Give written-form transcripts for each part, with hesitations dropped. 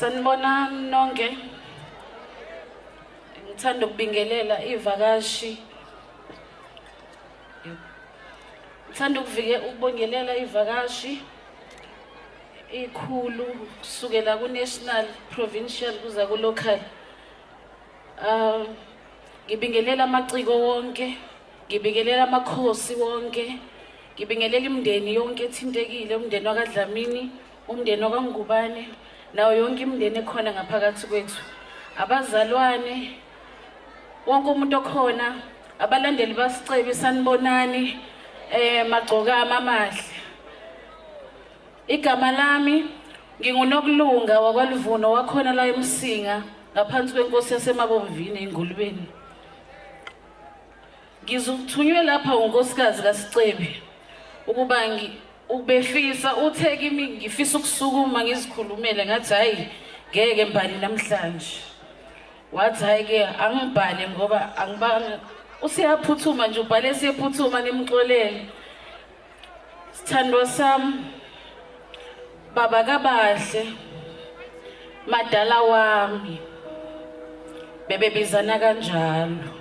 Sanibona nonke. Ngithanda ukubingelela ivakashi. Ngithanda ukubongelela ivakashi ikhulu kusukela ku national, provincial kuza ku local. Ngibingelela amaciko wonke, ngibingelela amakhosi wonke, ngibingelela imindeni yonke ethintekile, umndeni wakaDlamini, umndeni wakaNgubane, nawo yonke imindeni ekhona ngaphakathi kwethu. Abazalwane, wonke umuntu okhona, abalandeli basicebi sanibonani, magcokama amahle. Igama lami nginguNokulunga wakwaLivuno wakhona la eMsinga ngaphansi kwenkosi yaseMabomvini eNgulubeni. Ngizothunywe lapha unkosikazi kaSicebi ukuba ubefisa uthe kimi ngifisa ukusukuma ngizikhulumele ngathi hayi ngeke mbali namhlanje. Wathi hayi ke angibhale ngoba angibanga usiyaphuthuma nje ubhale siyaphuthuma nimxolele. Sithandwa sami baba kaBahle madala wami bebebizana kanjalo.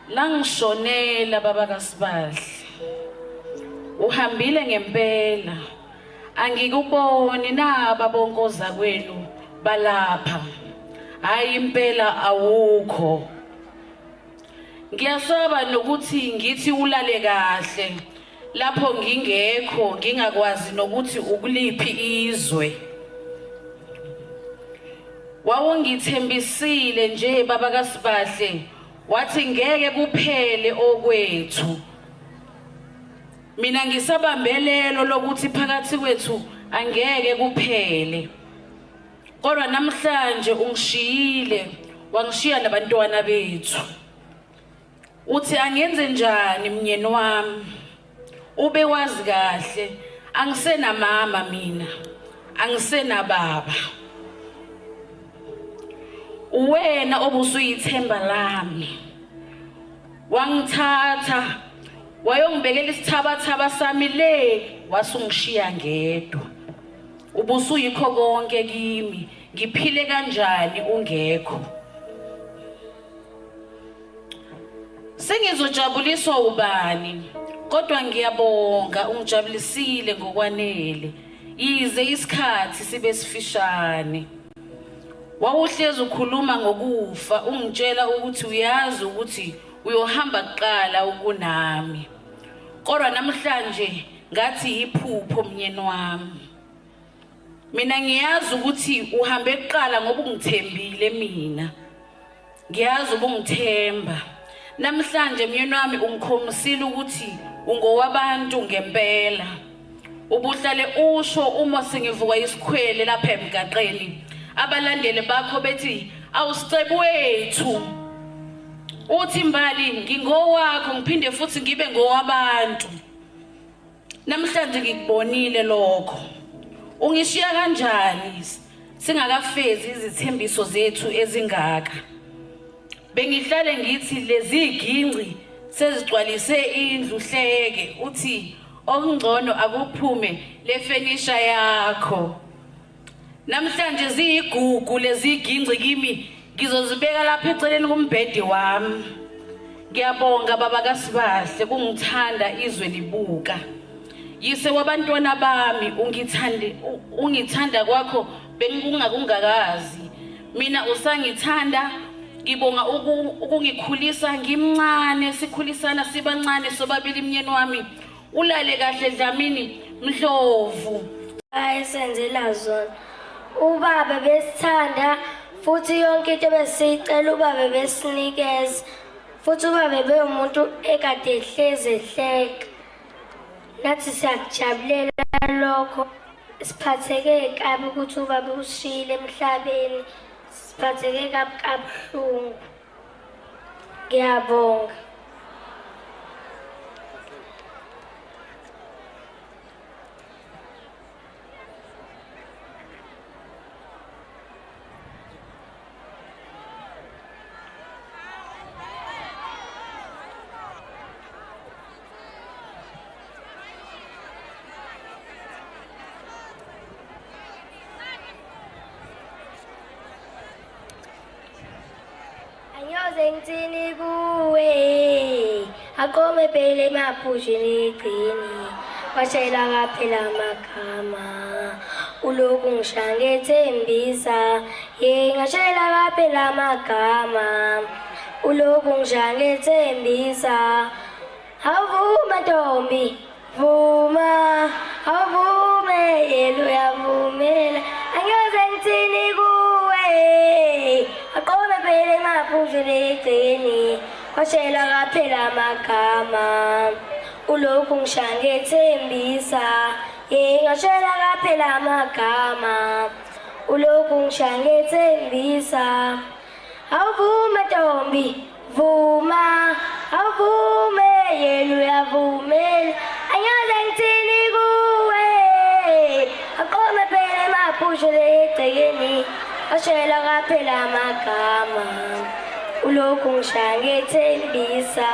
Langishonela baba kaSibahle. Uhambile ngempela. Angikuboni naba bonkoza kwenu balapha. Hayi impela awukho. Ngiyasaba nokuthi ngithi ulale kahle lapho ngingekho ngingakwazi nokuthi ukuliphi izwe. Wawungithembisile nje baba kaSibahle wathi ngeke kuphele okwethu. Mina ngisabambelelo lokuthi phakathi kwethu angeke kuphele. Kodwa namhlanje ungishiyile wangishiya nabantwana bethu. Uthi angenze njani mnyeni wami? Ube wazi kahle angisena mama mina, angisena baba. Uwena obusuyithemba lami. Wangithatha wayongibekela isithabathaba sami le wasungishiya ngedwa. Ubusuyikho konke kimi, ngiphile kanjani ungekho? Sengizojabuliswa ubani? Kodwa ngiyabonga ungijabulisile ngokwanele. Yize isikhathi sibe sifishane. Wawuhlezi ukhuluma ngokufa ungitshela ukuthi uyazi ukuthi uyohamba kuqala ukunami. Kodwa namhlanje ngathi iphupho mnyeni wami. Mina ngiyazi ukuthi uhambe kuqala ngoba ungithembile mina. Ngiyazi ubungithemba. Namhlanje mnyeni wami ungikhomisile ukuthi ungowabantu ngempela. Ubuhlale usho uma sengivuka isikhwele lapha emgaqeni. Abalandeli bakho bethi awuSicebi wethu. Uthi mbali ngingowakho ngiphinde futhi ngibe ngowabantu. Namhlanje ngikubonile lokho. Ungishiya kanjani singakafezi izithembiso zethu ezingaka? Bengihlale ngithi lezi iginci sezigcwalise indlu hleke uthi okungcono akuphume lefenisha yakho. Namhlanje ziyigugu lezi iginci kimi ngizozibeka lapha eceleni kumbhede wami. Ngiyabonga baba kaSibahle kungithanda izwe libuka. Yise wabantwana bami ungithanda kwakho bengingakungakazi. Mina usangithanda ngibonga ukungikhulisa ngimncane sikhulisana sibancane sobabili mnyeni wami. Ulale kahle Dlamini Mhlovu. Ayisenzela zona. Ubaba besithanda futhi yonke into besicela ubaba besinikeza. Futhi ubaba beumuntu ekade ehleze ehleka. Nathi siyakujabulela lokho. Siphatheke kabi ukuthi ubaba ushile emhlabeni. Siphatheke kabuhlungu. Ngiyabonga. angiyoze ngithini kuwe aqome phela emaphushini egcini washayela kaphela amagama ulokhu ngishangethembisa ngashayela kaphela amagama ulokhu ngishangethembisa awuvuma ntombi vuma awuvume yena uyavumela angiyoze ngithini kuwe aqome phela emaphushini egcini washayela kaphela amagama ulokhu ngishangethembisa ngashayela kaphela amagama ulokhu ngishangethembisa awuvume ntombi vuma awuvume yena uyavumela angiyoze ngithini kuwe aqome phela emaphushini egcekeni washayela kaphela amagama ulokhu ngishangethembisa